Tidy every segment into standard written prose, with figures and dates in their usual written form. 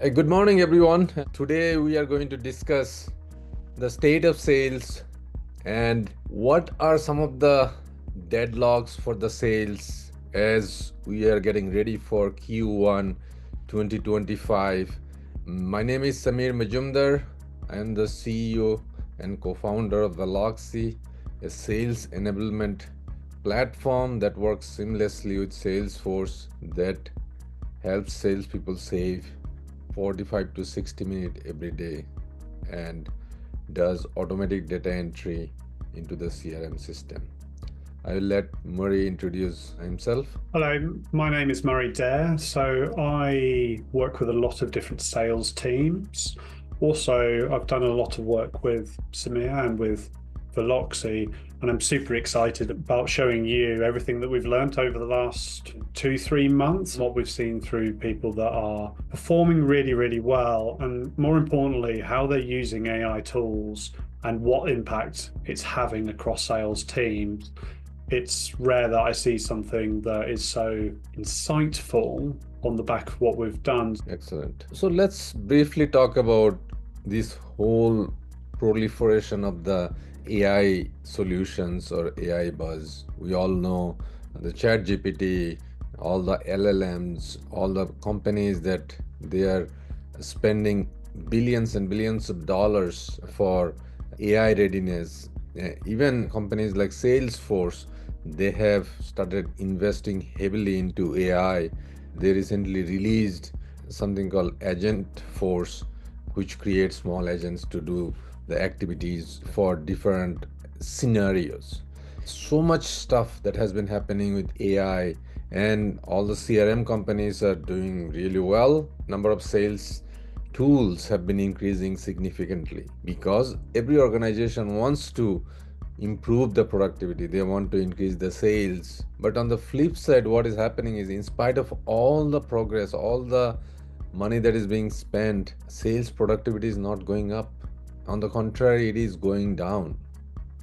Good morning, everyone. Today we are going to discuss the state of sales and what are some of the deadlocks for the sales as we are getting ready for Q1 2025. My name is Samir Majumdar. I am the CEO and co-founder of Veloxy, a sales enablement platform that works seamlessly with Salesforce that helps salespeople save 45 to 60 minutes every day and does automatic data entry into the CRM system. I will let Murray introduce himself. Hello, my name is Murray Dare. So I work with a lot of different sales teams. Also, I've done a lot of work with Samir and with Veloxy, and I'm super excited about showing you everything that we've learned over the last 2-3 months, what we've seen through people that are performing really, really well, and more importantly, how they're using AI tools and what impact it's having across sales teams. It's rare that I see something that is so insightful on the back of what we've done. Excellent. So let's briefly talk about this whole proliferation of the AI solutions or AI buzz. We all know the chat GPT, all the LLMs, all the companies that they are spending billions and billions of dollars for AI readiness. Even companies like Salesforce, they have started investing heavily into AI. They recently released something called Agent Force, which creates small agents to do the activities for different scenarios. So much stuff that has been happening with AI, and all the CRM companies are doing really well. Number of sales tools have been increasing significantly because every organization wants to improve the productivity, they want to increase the sales. But on the flip side, what is happening is, in spite of all the progress, all the money that is being spent, sales productivity is not going up. On the contrary, it is going down.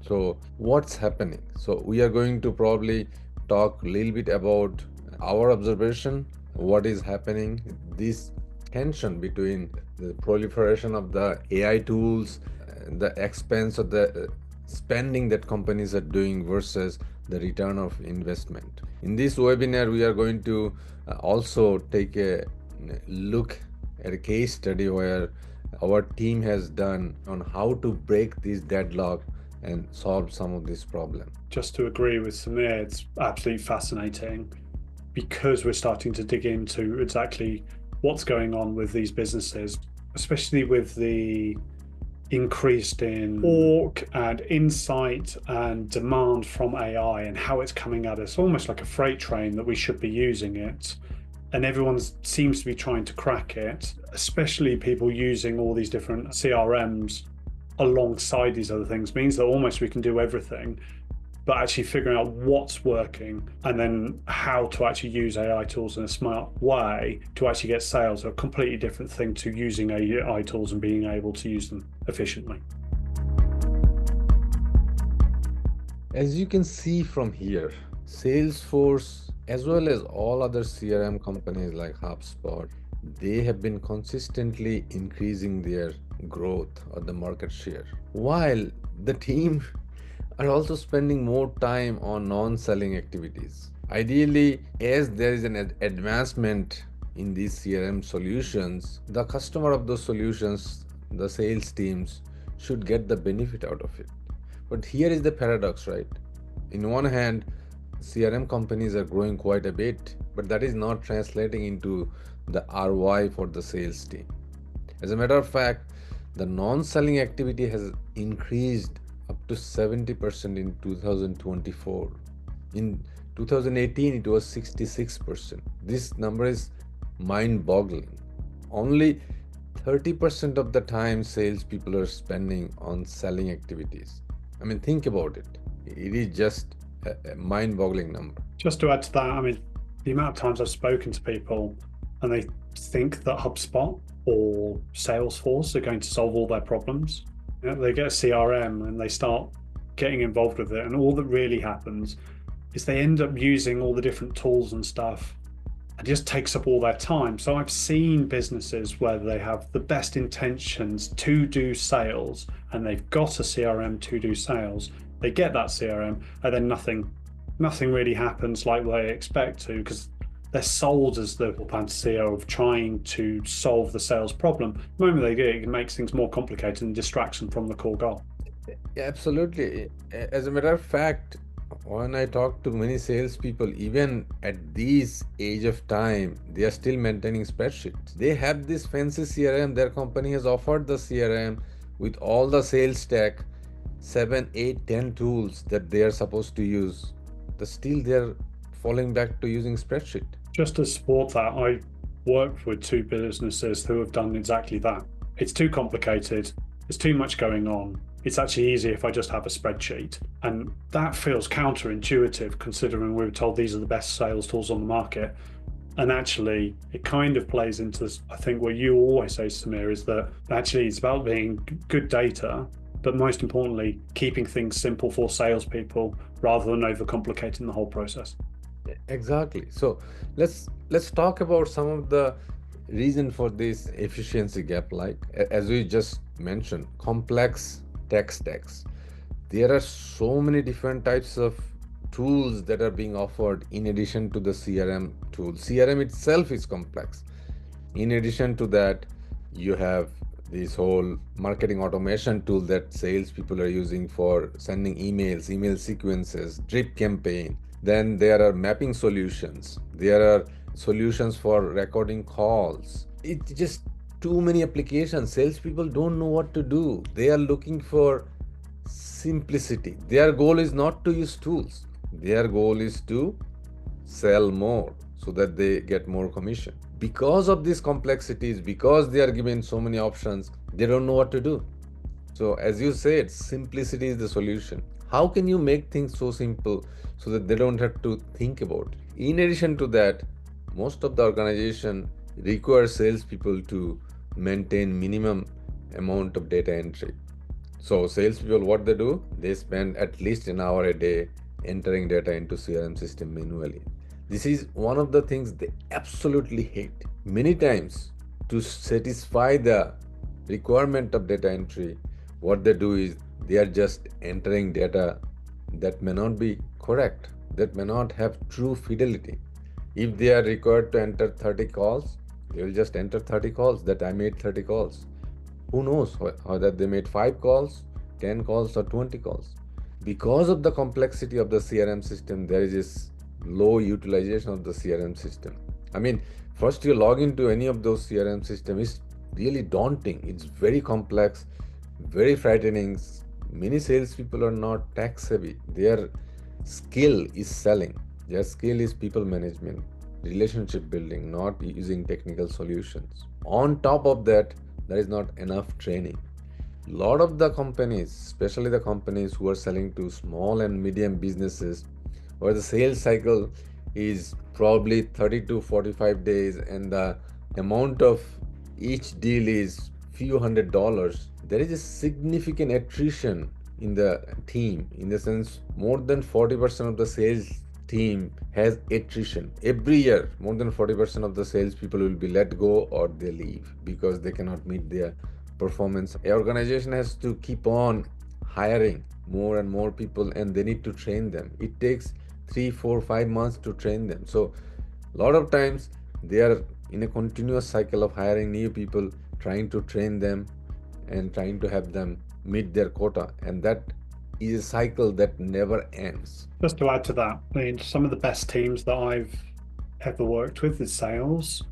So what's happening? So we are going to probably talk a little bit about our observation, what is happening, this tension between the proliferation of the AI tools, the expense of the spending that companies are doing versus the return of investment. In this webinar, we are going to also take a look at a case study where our team has done on how to break this deadlock and solve some of this problem. Just to agree with Samir, it's absolutely fascinating because we're starting to dig into exactly what's going on with these businesses, especially with the increased in work and insight and demand from AI and how it's coming at us almost like a freight train that we should be using it. And everyone seems to be trying to crack it, especially people using all these different CRMs alongside these other things means that almost we can do everything, but actually figuring out what's working and then how to actually use AI tools in a smart way to actually get sales are a completely different thing to using AI tools and being able to use them efficiently. As you can see from here, Salesforce, as well as all other CRM companies like HubSpot, they have been consistently increasing their growth or the market share, while the team are also spending more time on non-selling activities. Ideally, as there is an advancement in these CRM solutions, the customer of those solutions, the sales teams, should get the benefit out of it. But here is the paradox, right? In one hand, CRM companies are growing quite a bit, but that is not translating into the ROI for the sales team. As a matter of fact, the non-selling activity has increased up to 70% in 2024. In 2018, it was 66%. This number is mind-boggling. Only 30% of the time salespeople are spending on selling activities. I mean, think about it. It is just a mind-boggling number. Just to add to that, I mean, the amount of times I've spoken to people and they think that HubSpot or Salesforce are going to solve all their problems. You know, they get a CRM and they start getting involved with it, and all that really happens is they end up using all the different tools and stuff It just takes up all their time. So I've seen businesses where they have the best intentions to do sales and they've got a CRM to do sales. They get that CRM and then nothing really happens like they expect to because they're sold as the panacea of trying to solve the sales problem. The moment they do it, it makes things more complicated and distracts them from the core goal. Yeah, absolutely. As a matter of fact, when I talk to many salespeople, even at this age of time, they are still maintaining spreadsheets. They have this fancy CRM. Their company has offered the CRM with all the sales stack, 7, 8, 10 tools that they are supposed to use. But still, they are falling back to using spreadsheet. Just to support that, I worked with two businesses who have done exactly that. It's too complicated, there's too much going on. It's actually easier if I just have a spreadsheet. And that feels counterintuitive considering we were told these are the best sales tools on the market. And actually, it kind of plays into, I think, what you always say, Samir, is that actually it's about being good data, but most importantly, keeping things simple for salespeople rather than overcomplicating the whole process. Exactly. So let's talk about some of the reason for this efficiency gap. Like as we just mentioned, complex tech stacks. There are so many different types of tools that are being offered in addition to the CRM tool. CRM itself is complex. In addition to that, you have this whole marketing automation tool that salespeople are using for sending emails, email sequences, drip campaign. Then there are mapping solutions. There are solutions for recording calls. It's just too many applications. Salespeople don't know what to do. They are looking for simplicity. Their goal is not to use tools. Their goal is to sell more so that they get more commission. Because of these complexities, because they are given so many options, they don't know what to do. So as you said, simplicity is the solution. How can you make things so simple so that they don't have to think about it? In addition to that, most of the organization requires salespeople to maintain minimum amount of data entry. So salespeople, what they do, they spend at least an hour a day entering data into CRM system manually. This is one of the things they absolutely hate. Many times, to satisfy the requirement of data entry, what they do is they are just entering data that may not be correct, that may not have true fidelity. If they are required to enter 30 calls, they will just enter 30 calls that I made 30 calls. Who knows whether they made 5 calls, 10 calls, or 20 calls. Because of the complexity of the CRM system, there is this low utilization of the CRM system. I mean, first you log into any of those CRM systems, it's really daunting. It's very complex, very frightening. Many salespeople are not tech savvy. Their skill is selling. Their skill is people management, relationship building, not using technical solutions. On top of that, there is not enough training. A lot of the companies, especially the companies who are selling to small and medium businesses, where the sales cycle is probably 30 to 45 days and the amount of each deal is few $100s, there is a significant attrition in the team. In the sense, more than 40% of the sales team has attrition. Every year, more than 40% of the salespeople will be let go or they leave because they cannot meet their performance. An organization has to keep on hiring more and more people and they need to train them. It takes 3, 4, 5 months to train them. So a lot of times they are in a continuous cycle of hiring new people, trying to train them and trying to have them meet their quota, and that is a cycle that never ends. Just to add to that, I mean, some of the best teams that I've ever worked with in sales,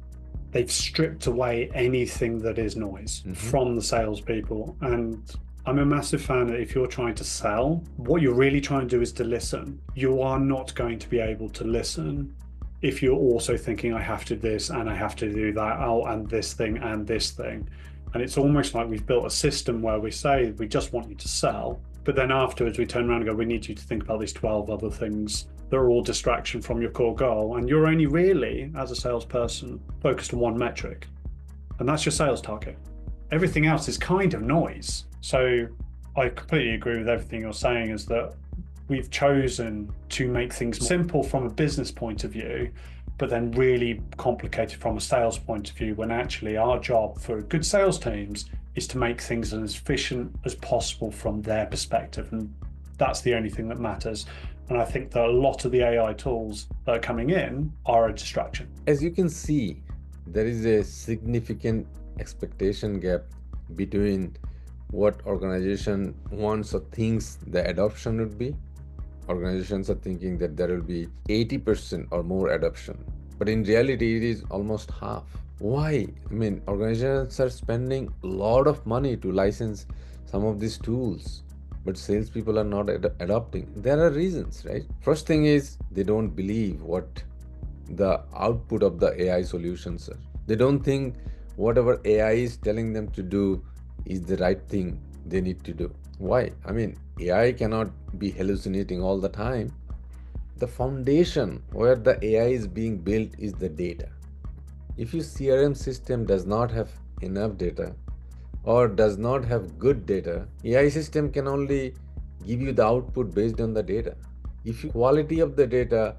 they've stripped away anything that is noise from the salespeople. And I'm a massive fan that if you're trying to sell, what you're really trying to do is to listen. You are not going to be able to listen if you're also thinking, I have to do this and I have to do that, oh, and this thing and this thing. And it's almost like we've built a system where we say, we just want you to sell. But then afterwards, we turn around and go, we need you to think about these 12 other things that are all distraction from your core goal. And you're only really, as a salesperson, focused on one metric. And that's your sales target. Everything else is kind of noise. So I completely agree with everything you're saying, is that we've chosen to make things simple from a business point of view, but then really complicated from a sales point of view, when actually our job for good sales teams is to make things as efficient as possible from their perspective. And that's the only thing that matters. And I think that a lot of the AI tools that are coming in are a distraction. As you can see, there is a significant expectation gap between what organization wants or thinks the adoption would be. Organizations are thinking that there will be 80% or more adoption, but in reality it is almost half. Why? I mean, organizations are spending a lot of money to license some of these tools, but salespeople are not adopting. There are reasons, right? First thing is they don't believe what the output of the AI solutions are. They don't think whatever AI is telling them to do is the right thing they need to do. Why? I mean, AI cannot be hallucinating all the time. The foundation where the AI is being built is the data. If your CRM system does not have enough data or does not have good data, AI system can only give you the output based on the data. If the quality of the data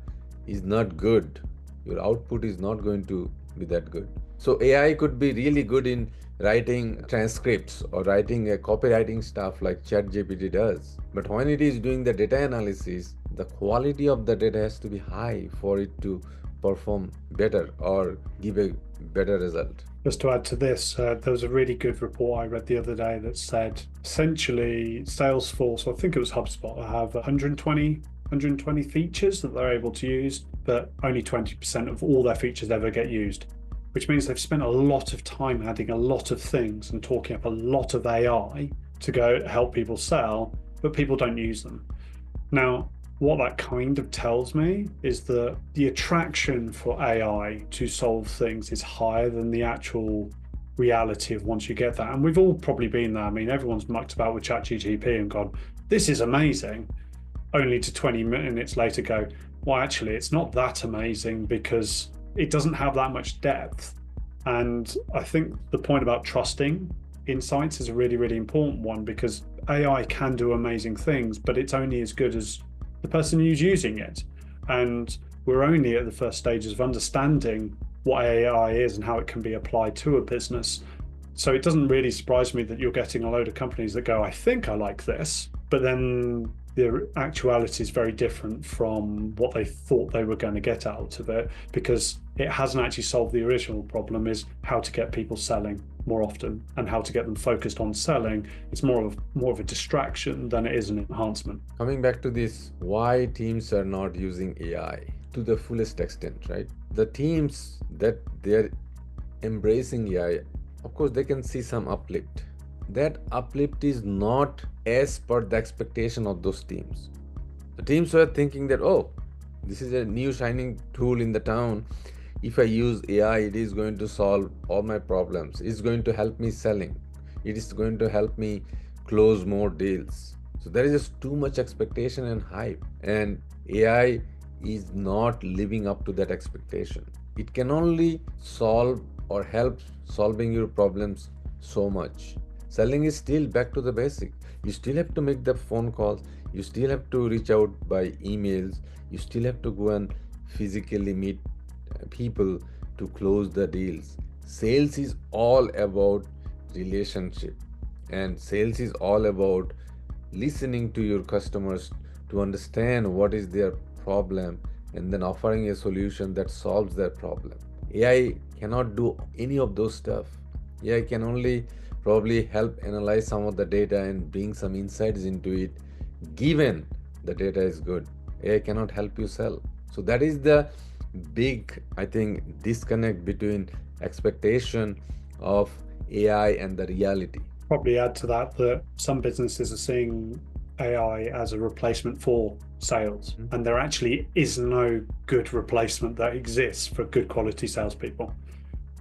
is not good, your output is not going to be that good. So AI could be really good in writing transcripts or writing a copywriting stuff like ChatGPT does. But when it is doing the data analysis, the quality of the data has to be high for it to perform better or give a better result. Just to add to this, there was a really good report I read the other day that said essentially Salesforce, I think it was HubSpot, have 120 features that they're able to use, but only 20% of all their features ever get used, which means they've spent a lot of time adding a lot of things and talking up a lot of AI to go help people sell, but people don't use them. Now, what that kind of tells me is that the attraction for AI to solve things is higher than the actual reality of once you get that. And we've all probably been there. I mean, everyone's mucked about with ChatGPT and gone, this is amazing, only to 20 minutes later go, well, actually, it's not that amazing because it doesn't have that much depth. And I think the point about trusting insights is a really, really important one, because AI can do amazing things, but it's only as good as the person who's using it. And we're only at the first stages of understanding what AI is and how it can be applied to a business. So it doesn't really surprise me that you're getting a load of companies that go, I think I like this, but then the actuality is very different from what they thought they were going to get out of it, because it hasn't actually solved the original problem, is how to get people selling more often and how to get them focused on selling. It's more of a distraction than it is an enhancement. Coming back to this, why teams are not using AI to the fullest extent, right? The teams that they're embracing AI, of course, they can see some uplift. That uplift is not as per the expectation of those teams. The teams were thinking that, oh, this is a new shining tool in the town. If I use AI, it is going to solve all my problems. It's going to help me selling. It is going to help me close more deals. So there is just too much expectation and hype. And AI is not living up to that expectation. It can only solve or help solving your problems so much. Selling is still back to the basic. You still have to make the phone calls. You still have to reach out by emails. You still have to go and physically meet people to close the deals. Sales is all about relationship, and sales is all about listening to your customers to understand what is their problem and then offering a solution that solves their problem. AI cannot do any of those stuff. AI can only probably help analyze some of the data and bring some insights into it, given the data is good. AI cannot help you sell. So that is the big, I think, disconnect between expectation of AI and the reality. Probably add to that some businesses are seeing AI as a replacement for sales, and there actually is no good replacement that exists for good quality salespeople.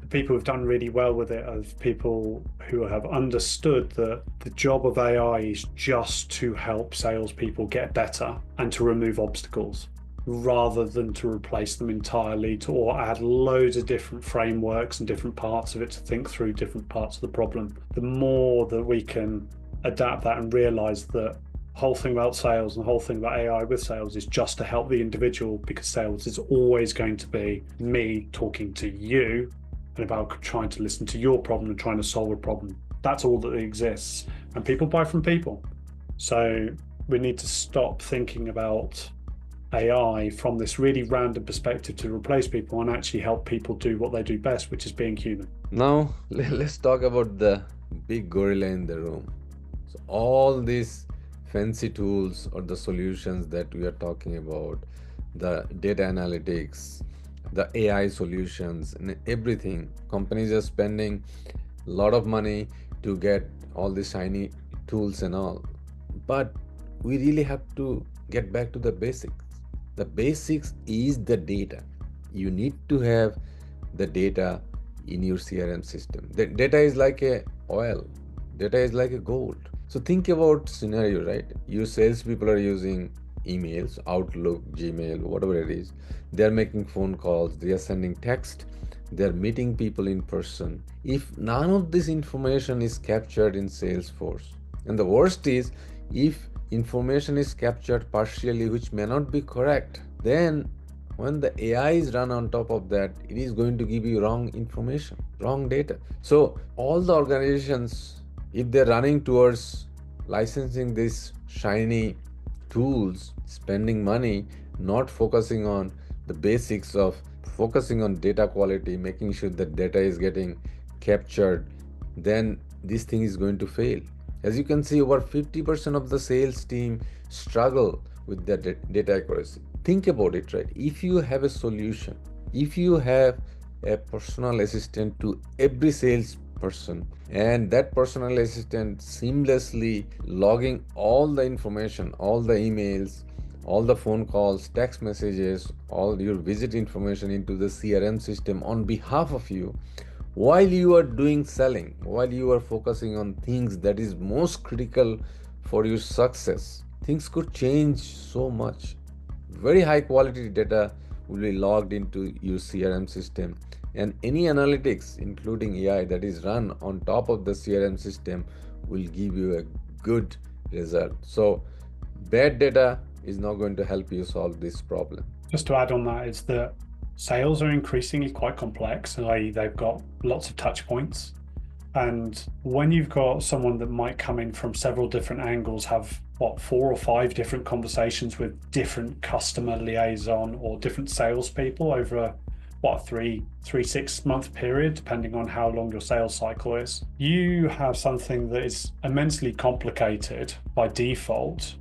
The people who've done really well with it are people who have understood that the job of AI is just to help salespeople get better and to remove obstacles, rather than to replace them entirely, or add loads of different frameworks and different parts of it to think through different parts of the problem. The more that we can adapt that and realize that whole thing about sales and the whole thing about AI with sales is just to help the individual, because sales is always going to be me talking to you and about trying to listen to your problem and trying to solve a problem. That's all that exists. And people buy from people. So we need to stop thinking about AI from this really random perspective to replace people and actually help people do what they do best, which is being human. Now, let's talk about the big gorilla in the room. So, all these fancy tools or the solutions that we are talking about, the data analytics, the AI solutions, and everything, companies are spending a lot of money to get all these shiny tools and all. But we really have to get back to the basics. The basics is the data. You need to have the data in your CRM system. The data is like a oil. Data is like a gold. So think about scenario, right? Your salespeople are using emails, Outlook, Gmail, whatever it is. They are making phone calls. They are sending text. They are meeting people in person. If none of this information is captured in Salesforce, and the worst is if information is captured partially, which may not be correct, then when the AI is run on top of that, it is going to give you wrong information, wrong data. So all the organizations, if they're running towards licensing these shiny tools, spending money, not focusing on the basics of focusing on data quality, making sure that data is getting captured, then this thing is going to fail. As you can see, over 50% of the sales team struggle with their data accuracy. Think about it, right? If you have a solution, if you have a personal assistant to every salesperson, and that personal assistant seamlessly logging all the information, all the emails, all the phone calls, text messages, all your visit information into the CRM system on behalf of you, while you are doing selling, while you are focusing on things that is most critical for your success, things could change so much. Very high quality data will be logged into your CRM system, and any analytics including AI that is run on top of the CRM system will give you a good result. So bad data is not going to help you solve this problem. Just to add on that is that sales are increasingly quite complex, i.e., they've got lots of touch points. And when you've got someone that might come in from several different angles, have 4 or 5 different conversations with different customer liaison or different salespeople over a 3-6 month period, depending on how long your sales cycle is, you have something that is immensely complicated by default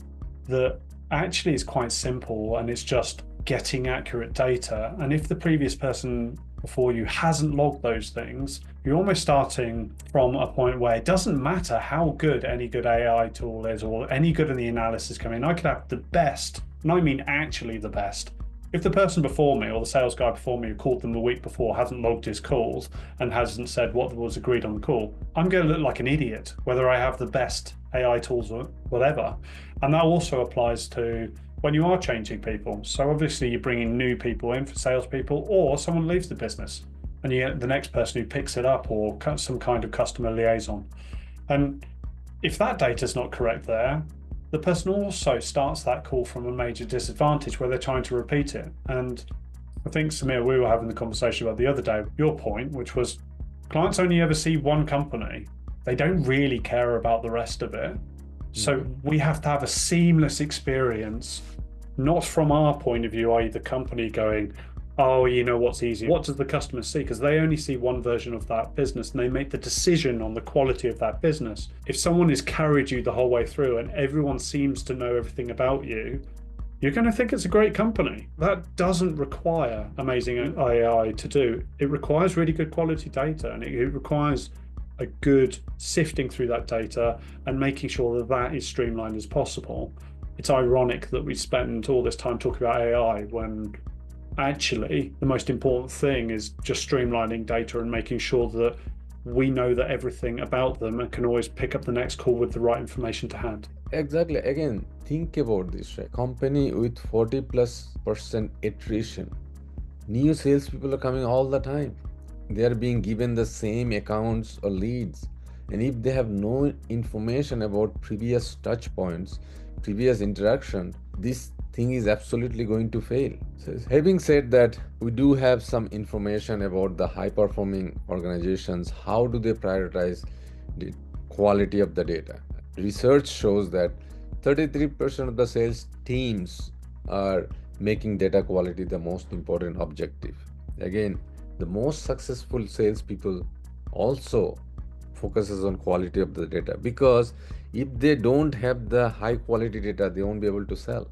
that actually is quite simple, and it's just getting accurate data. And if the previous person before you hasn't logged those things, you're almost starting from a point where it doesn't matter how good any good AI tool is or any good in the analysis coming in. I could have the best, and I mean actually the best. If the person before me or the sales guy before me who called them the week before hasn't logged his calls and hasn't said what was agreed on the call, I'm going to look like an idiot, whether I have the best AI tools or whatever. And that also applies to when you are changing people. So obviously you're bringing new people in for salespeople, or someone leaves the business and you get the next person who picks it up, or some kind of customer liaison. And if that data is not correct there, the person also starts that call from a major disadvantage where they're trying to repeat it. And I think, Samir, we were having the conversation about the other day, your point, which was clients only ever see one company. They don't really care about the rest of it. So we have to have a seamless experience, not from our point of view, i.e. the company going, oh, you know what's easy? What does the customer see? Because they only see one version of that business and they make the decision on the quality of that business. If someone has carried you the whole way through and everyone seems to know everything about you, you're going to think it's a great company. That doesn't require amazing AI to do. It requires really good quality data, and it requires a good sifting through that data and making sure that that is streamlined as possible. It's ironic that we spend all this time talking about AI when actually the most important thing is just streamlining data and making sure that we know that everything about them and can always pick up the next call with the right information to hand. Exactly. Again, think about this, right? Company with 40+% attrition. New salespeople are coming all the time. They are being given the same accounts or leads. And if they have no information about previous touch points, previous interaction, this thing is absolutely going to fail. So having said that, we do have some information about the high performing organizations. How do they prioritize the quality of the data? Research shows that 33% of the sales teams are making data quality the most important objective. Again, the most successful salespeople also focuses on quality of the data, because if they don't have the high quality data, they won't be able to sell.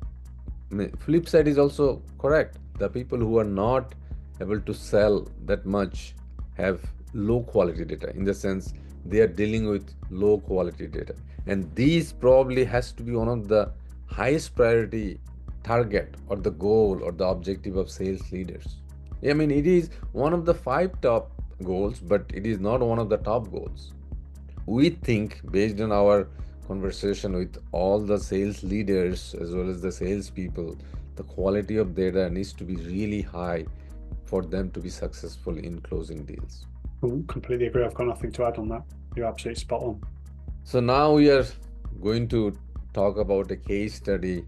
Flip side is also correct. The people who are not able to sell that much have low quality data, in the sense they are dealing with low quality data, and these probably has to be one of the highest priority target or the goal or the objective of sales leaders. I mean, it is one of the 5 top goals, but it is not one of the top goals. We think, based on our conversation with all the sales leaders as well as the sales people, the quality of data needs to be really high for them to be successful in closing deals. Completely agree. I've got nothing to add on that. You're absolutely spot on. So now we are going to talk about a case study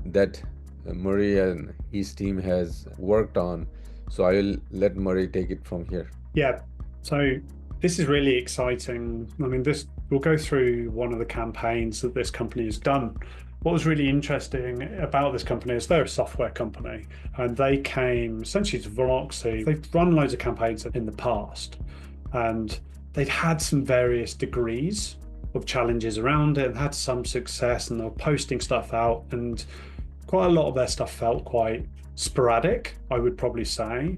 that Murray and his team has worked on. So I will let Murray take it from here. Yeah. So this is really exciting. I mean, we'll go through one of the campaigns that this company has done. What was really interesting about this company is they're a software company, and they came essentially to Veloxy. They've run loads of campaigns in the past, and they'd had some various degrees of challenges around it and had some success, and they were posting stuff out, and quite a lot of their stuff felt quite sporadic, I would probably say.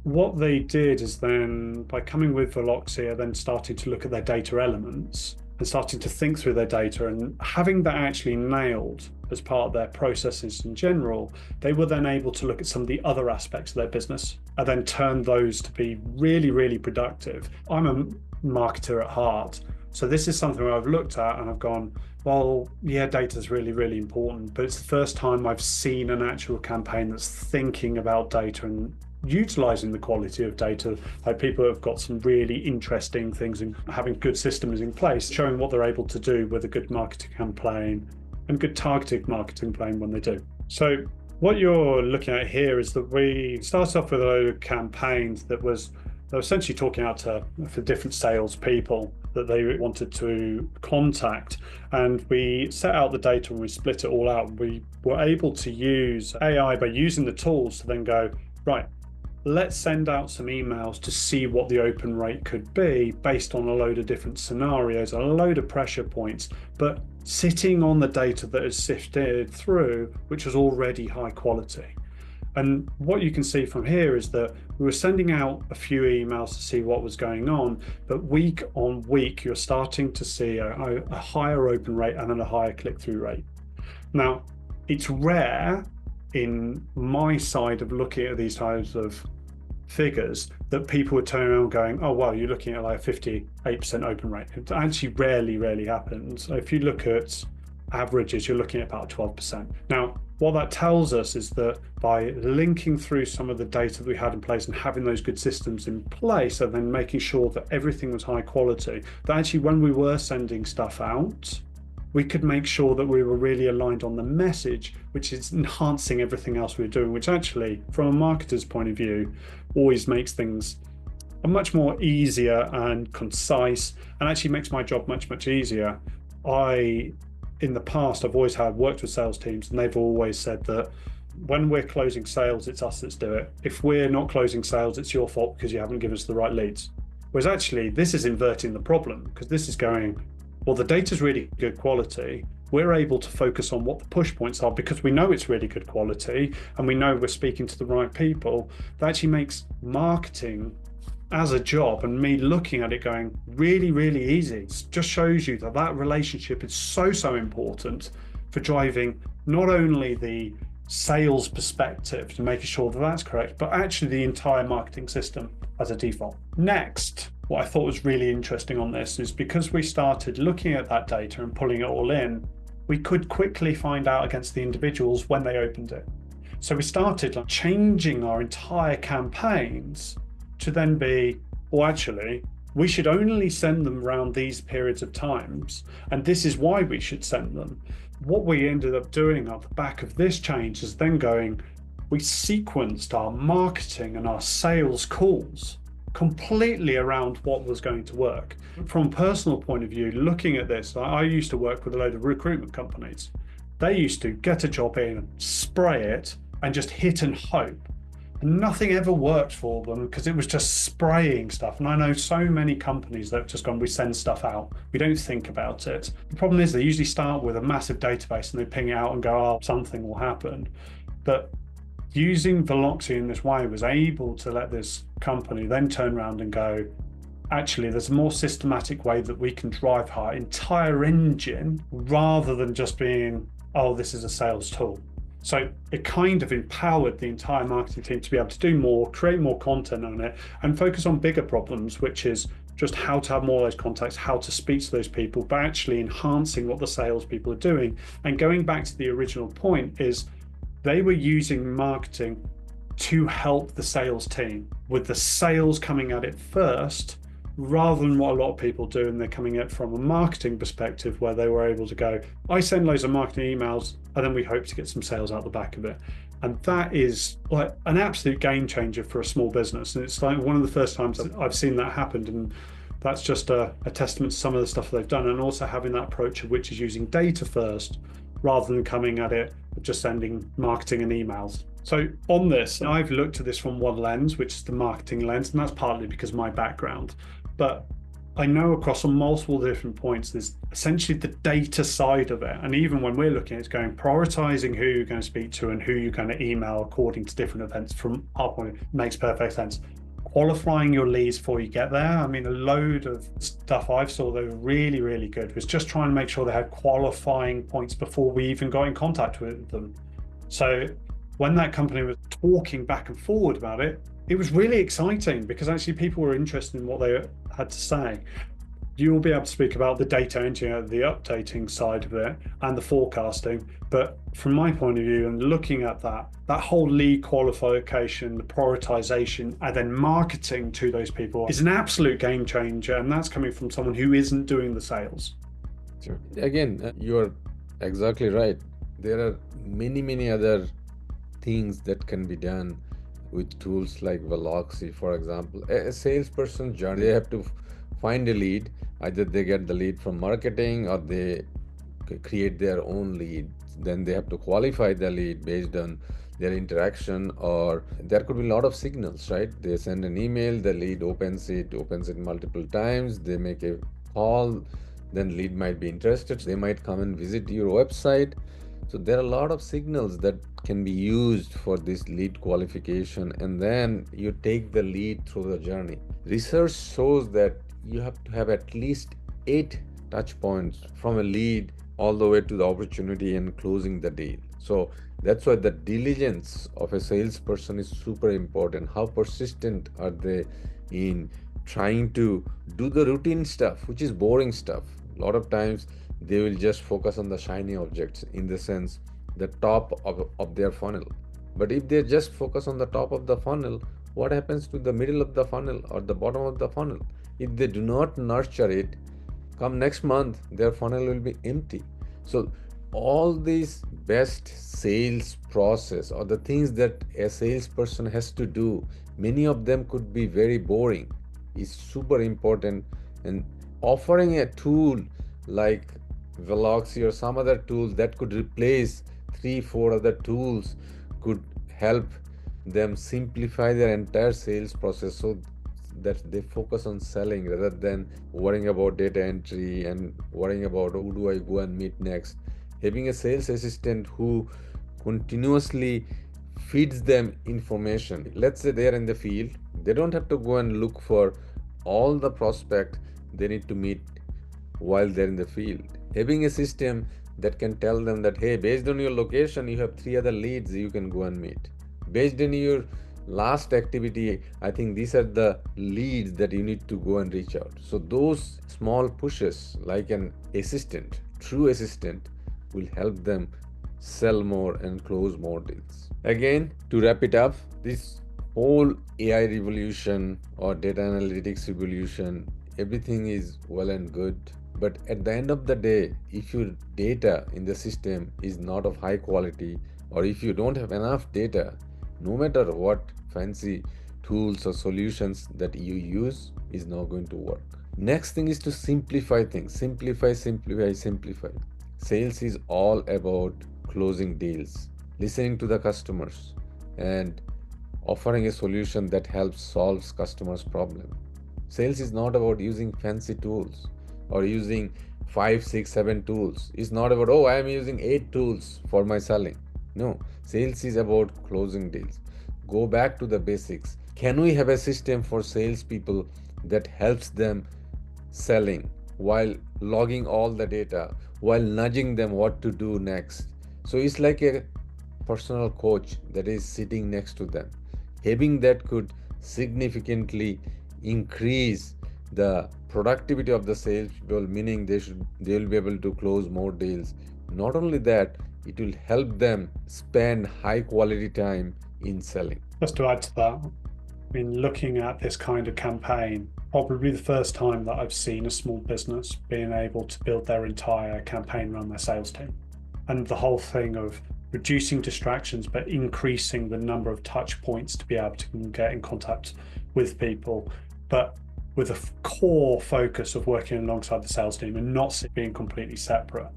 What they did is then, by coming with Veloxy, are then starting to look at their data elements and starting to think through their data, and having that actually nailed as part of their processes in general, they were then able to look at some of the other aspects of their business and then turn those to be really, really productive. I'm a marketer at heart, so this is something I've looked at and I've gone, well, yeah, data is really, really important, but it's the first time I've seen an actual campaign that's thinking about data and utilizing the quality of data. Like, people have got some really interesting things and having good systems in place, showing what they're able to do with a good marketing campaign and good targeted marketing plan when they do. So what you're looking at here is that we started off with a load of campaigns that were essentially talking out for different sales people that they wanted to contact, and we set out the data and we split it all out. We were able to use AI by using the tools to then go, right, let's send out some emails to see what the open rate could be based on a load of different scenarios, a load of pressure points, but sitting on the data that is sifted through, which was already high quality. And what you can see from here is that we were sending out a few emails to see what was going on, but week on week, you're starting to see a higher open rate and then a higher click-through rate. Now, it's rare in my side of looking at these types of figures that people would turn around going, oh, well, you're looking at like a 58% open rate. It actually rarely happens. If you look at averages, you're looking at about 12%. Now, what that tells us is that by linking through some of the data that we had in place and having those good systems in place, and then making sure that everything was high quality, that actually when we were sending stuff out, we could make sure that we were really aligned on the message, which is enhancing everything else we're doing, which actually, from a marketer's point of view, always makes things much more easier and concise, and actually makes my job much easier. In the past, I've always worked with sales teams, and they've always said that when we're closing sales, it's us that's do it. If we're not closing sales, it's your fault because you haven't given us the right leads. Whereas actually, this is inverting the problem, because this is going, well, the data's really good quality. We're able to focus on what the push points are because we know it's really good quality and we know we're speaking to the right people. That actually makes marketing as a job, and me looking at it going, really easy. It just shows you that that relationship is so important for driving not only the sales perspective to making sure that that's correct, but actually the entire marketing system as a default. Next, what I thought was really interesting on this is because we started looking at that data and pulling it all in, we could quickly find out against the individuals when they opened it. So we started changing our entire campaigns to then be, well, actually, we should only send them around these periods of times, and this is why we should send them. what we ended up doing at the back of this change is then we sequenced our marketing and our sales calls completely around what was going to work. From a personal point of view, looking at this, I used to work with a load of recruitment companies. They used to get a job in, spray it, and just hit and hope. And nothing ever worked for them because it was just spraying stuff. And I know so many companies that have just gone, we send stuff out, we don't think about it. The problem is they usually start with a massive database and they ping it out and go, oh, something will happen. But using Veloxy in this way was able to let this company then turn around and go, actually, there's a more systematic way that we can drive our entire engine rather than just being, oh, this is a sales tool. So it kind of empowered the entire marketing team to be able to do more, create more content on it, and focus on bigger problems, which is just how to have more of those contacts, how to speak to those people, but actually enhancing what the salespeople are doing. And going back to the original point is they were using marketing to help the sales team, with the sales coming at it first, rather than what a lot of people do, and they're coming at it from a marketing perspective where they were able to go, I send loads of marketing emails and then we hope to get some sales out the back of it. And that is like an absolute game changer for a small business. And it's like one of the first times that I've seen that happen. And that's just a testament to some of the stuff they've done, and also having that approach of which is using data first rather than coming at it just sending marketing and emails. So on this, I've looked at this from one lens, which is the marketing lens, and that's partly because of my background. But I know across on multiple different points, there's essentially the data side of it. And even when we're looking at it, going prioritizing who you're going to speak to and who you're going to email according to different events, from our point of view, makes perfect sense. Qualifying your leads before you get there. I mean, a load of stuff I've saw that were really, really good was just trying to make sure they had qualifying points before we even got in contact with them. So when that company was talking back and forward about it, it was really exciting because actually people were interested in what they had to say. You'll be able to speak about the data engineering, the updating side of it, and the forecasting. But from my point of view, and looking at that whole lead qualification, the prioritization, and then marketing to those people is an absolute game changer. And that's coming from someone who isn't doing the sales. Sure. Again, you're exactly right. There are many, many other things that can be done with tools like Veloxy, for example. A salesperson's journey, they have to find a lead. Either they get the lead from marketing or they create their own lead. Then they have to qualify the lead based on their interaction, or there could be a lot of signals, right? They send an email, the lead opens it multiple times, they make a call, then lead might be interested, they might come and visit your website. So there are a lot of signals that can be used for this lead qualification, and then you take the lead through the journey. Research shows that you have to have at least 8 touch points from a lead all the way to the opportunity and closing the deal. So that's why the diligence of a salesperson is super important. How persistent are they in trying to do the routine stuff, which is boring stuff. A lot of times they will just focus on the shiny objects, in the sense the top of their funnel. But if they just focus on the top of the funnel, what happens to the middle of the funnel or the bottom of the funnel? If they do not nurture it, come next month, their funnel will be empty. So all these best sales process, or the things that a salesperson has to do, many of them could be very boring, is super important. And offering a tool like Veloxy or some other tools that could replace 3-4 other tools could help them simplify their entire sales process, so that they focus on selling rather than worrying about data entry and worrying about who do I go and meet next. Having a sales assistant who continuously feeds them information. Let's say they're in the field, they don't have to go and look for all the prospect they need to meet while they're in the field. Having a system that can tell them that, hey, based on your location, you have 3 other leads you can go and meet. Based on your last activity, I think these are the leads that you need to go and reach out. So those small pushes, like an assistant, true assistant, will help them sell more and close more deals. Again, to wrap it up, this whole AI revolution or data analytics revolution, everything is well and good, But at the end of the day, if your data in the system is not of high quality, or if you don't have enough data, no matter what fancy tools or solutions that you use is not going to work. Next thing is to simplify things. Simplify, simplify, simplify. Sales is all about closing deals, listening to the customers, and offering a solution that helps solves customers' problem. Sales is not about using fancy tools or using 5, 6, 7 tools. It's not about, oh, I am using 8 tools for my selling. No, sales is about closing deals. Go back to the basics. Can we have a system for salespeople that helps them selling while logging all the data, while nudging them what to do next? So it's like a personal coach that is sitting next to them. Having that could significantly increase the productivity of the salespeople, meaning they will be able to close more deals. Not only that, it will help them spend high quality time in selling. Just to add to that, I mean, looking at this kind of campaign, probably the first time that I've seen a small business being able to build their entire campaign around their sales team. And the whole thing of reducing distractions, but increasing the number of touch points to be able to get in contact with people, but with a core focus of working alongside the sales team and not being completely separate.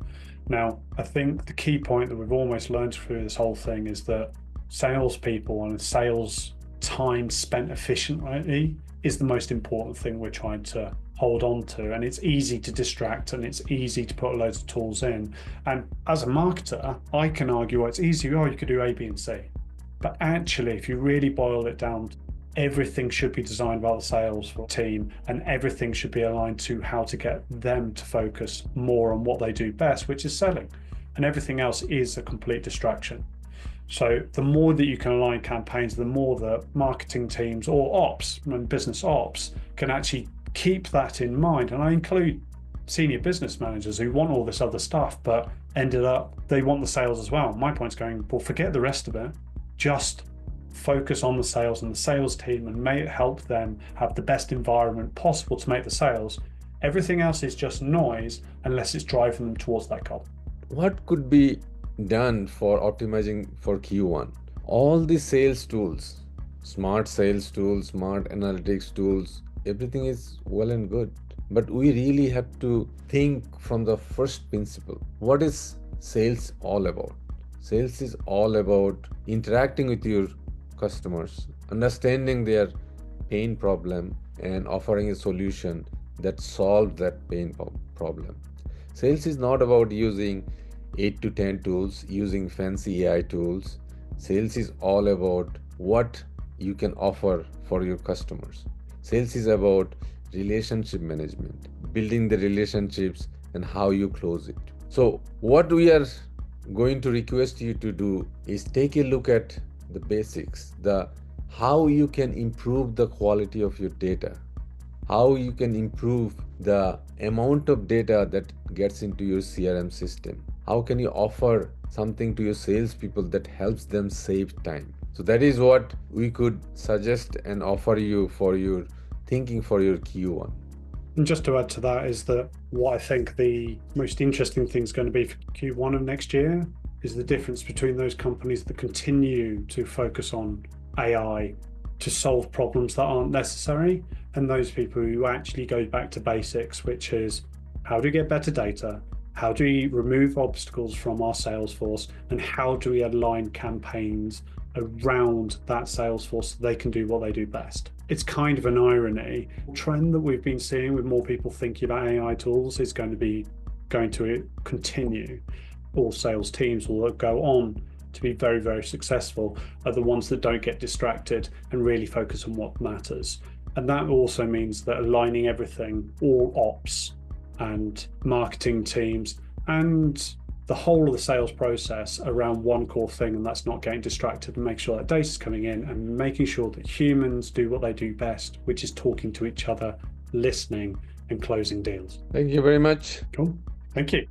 Now, I think the key point that we've almost learned through this whole thing is that salespeople and sales time spent efficiently is the most important thing we're trying to hold on to. And it's easy to distract and it's easy to put loads of tools in. And as a marketer, I can argue, well, it's easy, oh, you could do A, B, and C. But actually, if you really boil it down, everything should be designed by the sales team and everything should be aligned to how to get them to focus more on what they do best, which is selling. And everything else is a complete distraction. So the more that you can align campaigns, the more that marketing teams or ops and business ops can actually keep that in mind. And I include senior business managers who want all this other stuff, but ended up, they want the sales as well. My point's going, well, forget the rest of it. Just focus on the sales and the sales team and may it help them have the best environment possible to make the sales. Everything else is just noise unless it's driving them towards that goal. What could be done for optimizing for Q1? All the sales tools, smart sales tools, smart analytics tools, everything is well and good. But we really have to think from the first principle. What is sales all about? Sales is all about interacting with your customers, understanding their pain problem and offering a solution that solves that pain problem. Sales is not about using 8 to 10 tools, using fancy AI tools. Sales is all about what you can offer for your customers. Sales is about relationship management, building the relationships and how you close it. So what we are going to request you to do is take a look at the basics, the how you can improve the quality of your data, how you can improve the amount of data that gets into your CRM system. How can you offer something to your salespeople that helps them save time? So that is what we could suggest and offer you for your thinking for your Q1. And just to add to that is that what I think the most interesting thing is going to be for Q1 of next year is the difference between those companies that continue to focus on AI to solve problems that aren't necessary and those people who actually go back to basics, which is how do we get better data? How do we remove obstacles from our Salesforce? And how do we align campaigns around that Salesforce so they can do what they do best? It's kind of an irony. The trend that we've been seeing with more people thinking about AI tools is going to continue. All sales teams will go on to be very, very successful are the ones that don't get distracted and really focus on what matters. And that also means that aligning everything, all ops and marketing teams and the whole of the sales process around one core thing, and that's not getting distracted and make sure that data's coming in and making sure that humans do what they do best, which is talking to each other, listening and closing deals. Thank you very much. Cool. Thank you.